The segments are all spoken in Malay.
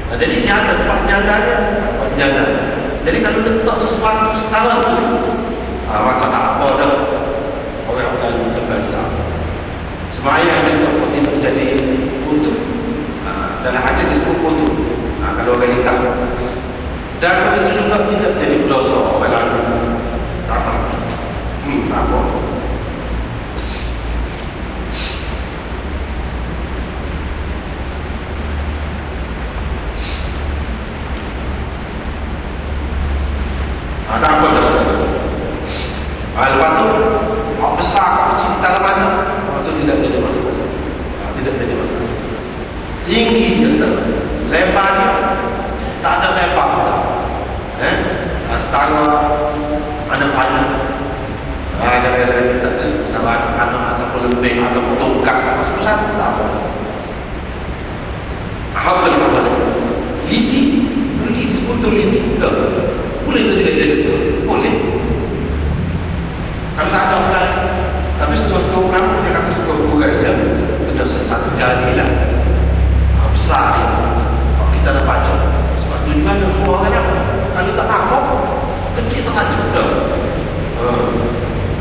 Nah, jadi dia ada tempat nyandanya, tempat nyanda. Jadi kalau letak sesuatu setara tu, maka tak apa dah. Orang akan lepas tak. Semayang itu pun tidak jadi kutub. Dalam hadis disebut kutub. Kalau orang hitam. Dan begitu juga tidak jadi dosa orang lain. Tak apa. Tak apa. Tak apa dosa. Lepas tu, besar kecil dalam mana? Itu tidak jadi masalah. Tidak jadi masalah. Tinggi dia setara. Lebarnya tak ada lebar. Setara anak panjang. Jangan kita setara anak ataupun lebih ataupun tongkat. Susah tak apa. Apa yang apa? Lidi seputul lidi. Boleh itu tidak jadi masalah. Boleh. Kalau tak ada orang, tapi setengah-setengah orang dia kata suka bukan dia. Kena satu jari lah. Besar dia. Kalau kita dah baca. Sebab tujuan yang semua orang apa? Kalau tak nampak, kecil tengah juga.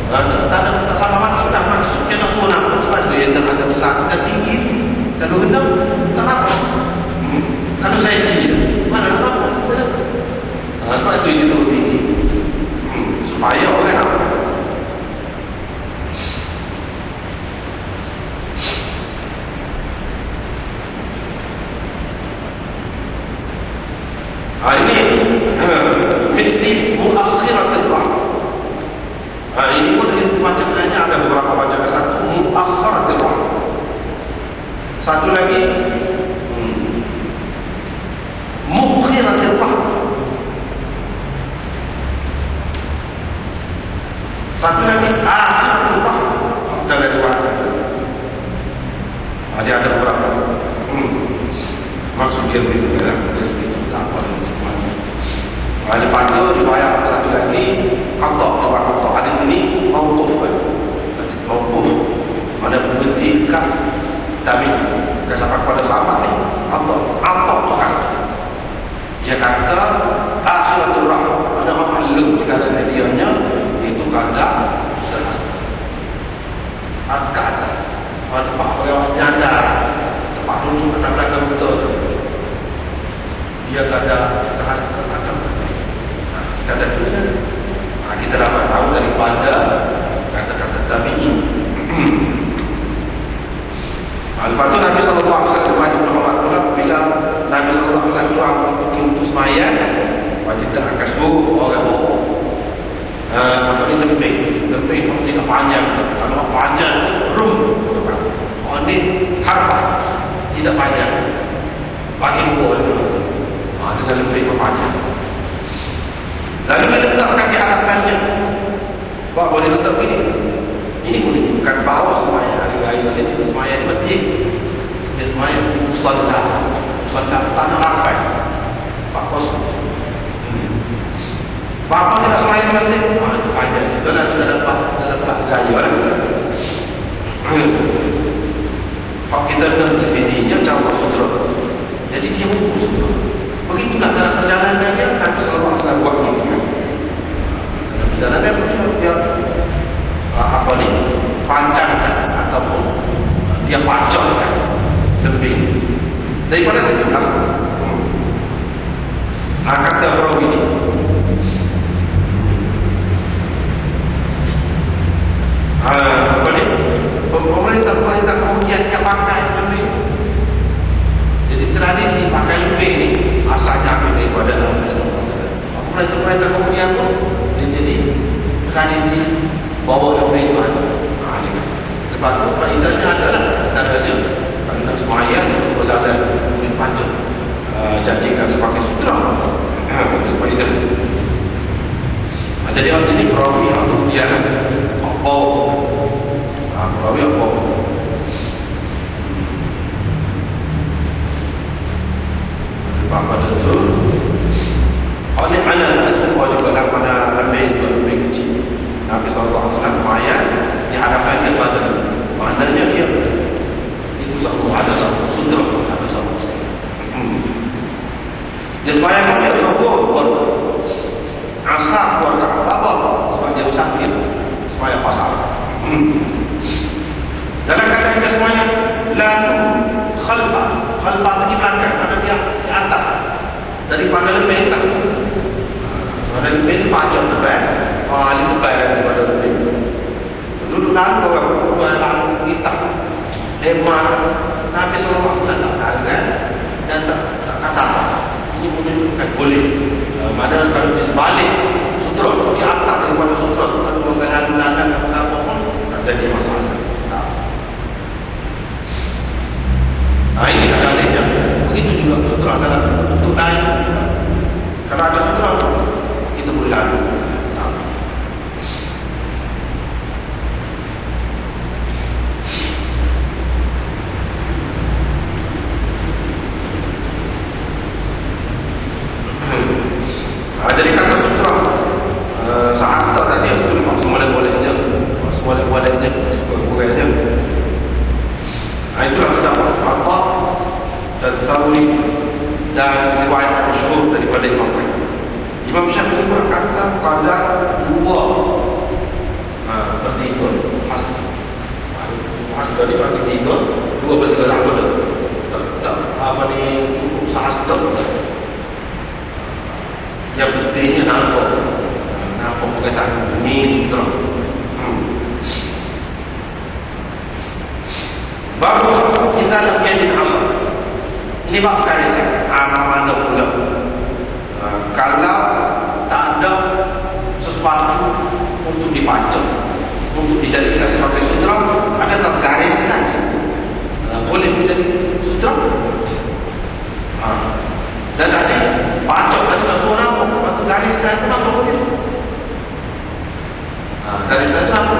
Tak sama maksud dah. Maksudnya nak semua nampak. Sebab tu yang tengah besar dan tinggi. Kalau kena, tak nampak. Kalau saya kecil, mana nak nampak? Sebab itu ini suruh tinggi. Supaya orang nampak. Ini mesti muakhiratul rah. Ini pun bacaannya ada beberapa bacaan. Satu muakhiratul rah. Satu lagi muakhiratul rah. Satu lagi akhiratul rah. Dalam dua satu. Ada beberapa. Maksud dia begitu ya. Lepas tu riwayat satu lagi qatar, riwayat qatar. Hadis ini mauquf. Mauquf. Mana membuktikan tapi sampai kepada sahabat ni apa tu kan? Dia kata akhiratul rah. Ada makhluk di kalangan dianya itu kata selasa. Ada tempat orang nyadar, tempat duduk atas belakang betul tu. Dia kata sehasta akan kata itu kita dapat tahu daripada kata-kata tabi'in. Lepas tu Nabi SAW bila Nabi SAW keluar untuk semayang, wajib tak akan suruh orang ini lebih tidak panjang. Kalau panjang rum, ini harfa tidak panjang bagi buah dengan lebih panjang. Lalu dia letak kaki hadapannya. Bapak boleh letak begini. Ini menunjukkan bahawa semayang hari raya dia tidak semayang di masjid. Dia semayang di musalla. Musalla tanah rapai. Pak kosong. Bapak tidak semayang di masjid. Itu panjang. Itu lah sudah dapat gaya. Kalau kita dengar di sini, dia campur sutra. Jadi dia buku sutra. Begitulah dalam perjalanannya Nabi SAW buat itu. Dalam perjalanan dia panjangkan ataupun dia panjangkan lebih daripada sekitar. Kata perawi ini pemerintah kemudian dia pakai lebih. Jadi tradisi pakai lebih ini asalnya daripada pemerintah kemudian pun jadi tradisi bawa lebih itu ada. Sebab itu faedahnya adalah adanya kalau semayang berjalan lebih panjang jadikan sebagai sutra untuk faedah. Jadi hal ini perawi untuk dia apa perawi apa Bapak tentu oleh Anas Asbukwa juga pada lebih kecil. Nabi SAW semayang di hadapan dia pada maknanya dia itu satu ada satu sutra ada satu Dia sembahyang dia subuh pun asar pun tak apa sebab dia sakit sembahyang pasal. Dalam kata kita sembahyang lalu khalfah tadi belakang ada dia di atas daripada lebih tak ada lebih itu pajak tu kan lebih baik daripada lebih dulu lalu lalu kita hemat Nabi SAW tak tahu kan dan tak kata apa ini menunjukkan boleh mana kalau di sebalik sutra di atas daripada sutra kalau menggunakan apa pun tak jadi masalah. Ini kadang-kadang begitu juga sutra dalam bentuk lain. Kalau ada sutra kita boleh lalu. Jadi kata sutra sahasta tadi semua boleh je, semua boleh je, boleh je. Itulah pendapat Atta dan Thawri dan riwayat masyhur daripada Imam Malik. Imam Syafi'i berkata pada 2/3 hasta dibagi 3 2/3 lah boleh. Tak apa ni sahasta. Yang pentingnya nampak perkataan ini sutra. Baru kita nak jadi asal. Ini bab kaisan mana pula. Kalau tak ada sesuatu untuk dibaca, untuk dijadikan sebagai sutra, ada tak garisan boleh menjadi sutra? Dan tadi baca tadi suara apa? Garisan kenapa begitu? Garisan kenapa?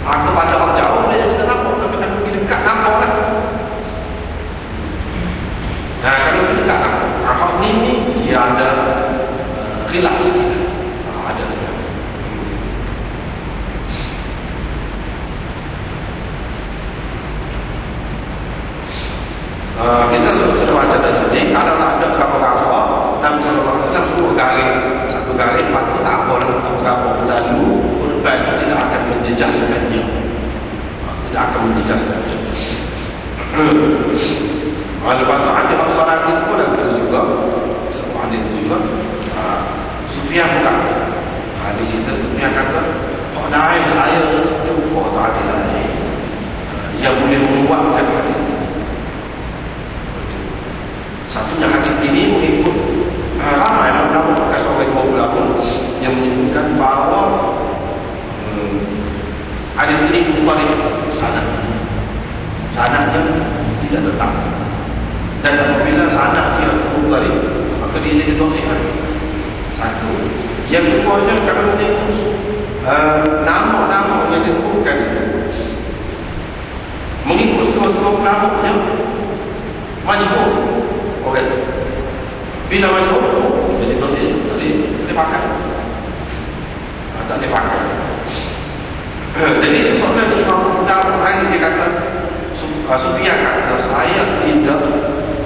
Kepada orang jauh boleh jadi kenapa? Tapi kalau pergi dekat nampak kan? Kalau pergi dekat nampak Ahok ni dia ada khilaf sikit. Ada lagi. Kita sudah baca tadi kalau tak ada apa-apa Nabi SAW suruh garing satu garing patut tak apa apa lalu korban itu tidak akan menjejaskannya, tidak akan menjejaskannya. Lepas tu ada masalah itu pun ada juga sebuah hadis itu juga Sufyan bukan hadis itu Sufyan kata lain saya jumpa tak ada lain yang boleh menguatkan hadis itu. Satunya hadis ini mengikut ramai ulama bekas orang ulama yang menyebutkan bahawa hadis ini mengubah sanadnya tidak tetap, dan apabila sanadnya mengubah maka dia jadi dhaif. Satu. Yang keduanya kalau tengok nama-nama yang disebutkan itu mengikut seterus-terus ulama yang majbur. Okey. Bila majbur jadi dhaif, tak dipakai. Tak dipakai. Jadi seseorang yang mendapat lain dia kata Sufyan kata saya tidak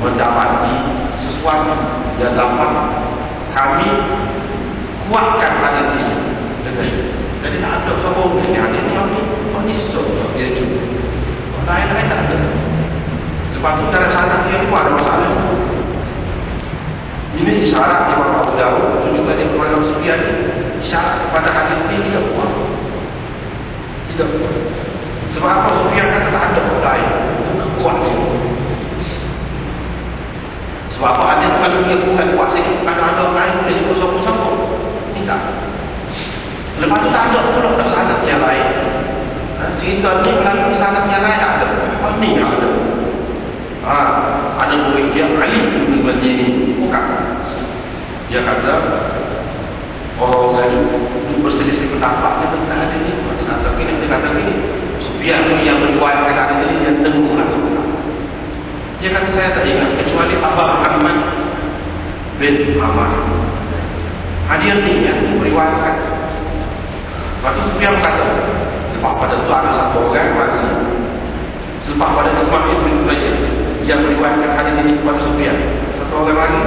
mendapati sesuatu yang dapat kami kuatkan hadis ini. Jadi tak ada seorang ini hadis ini nisbah dia juga. Lain-lain tak ada. Lepas tu dalam sanad dia pun ada masalah. Ini isyarat Imam Abu Dawud tunjukkan dia kepada Sufyan isyarat kepada hadis ini tidak kuat. Tidak kuat. Sebab apa Sufyan kata tak ada orang lain untuk kuat dia. Sebab apa hadis kalau dia kuat sikit ada orang lain boleh juga sokong-sokong. Ini tak. Lepas tu tak ada pula dah sanad yang lain. Cerita ni melalui sanad yang lain tak ada. Apa ni tak ada. Ada murid dia Ali bin Madini bukan. Dia kata orang itu berselisih pendapat dia tentang hadis ini. Dia kata gini, Sufyan yang meriwayatkan hadis ini dia dengarlah sebenarnya. Dia kata saya tak ingat kecuali Abu Muhammad bin Amr. Hadis ini yang meriwayatkan. Lepas tu Sufyan kata, lepas pada tu ada satu orang lagi. Selepas pada Ismail bin Umayyah yang meriwayatkan hadis ini kepada Sufyan, satu orang lagi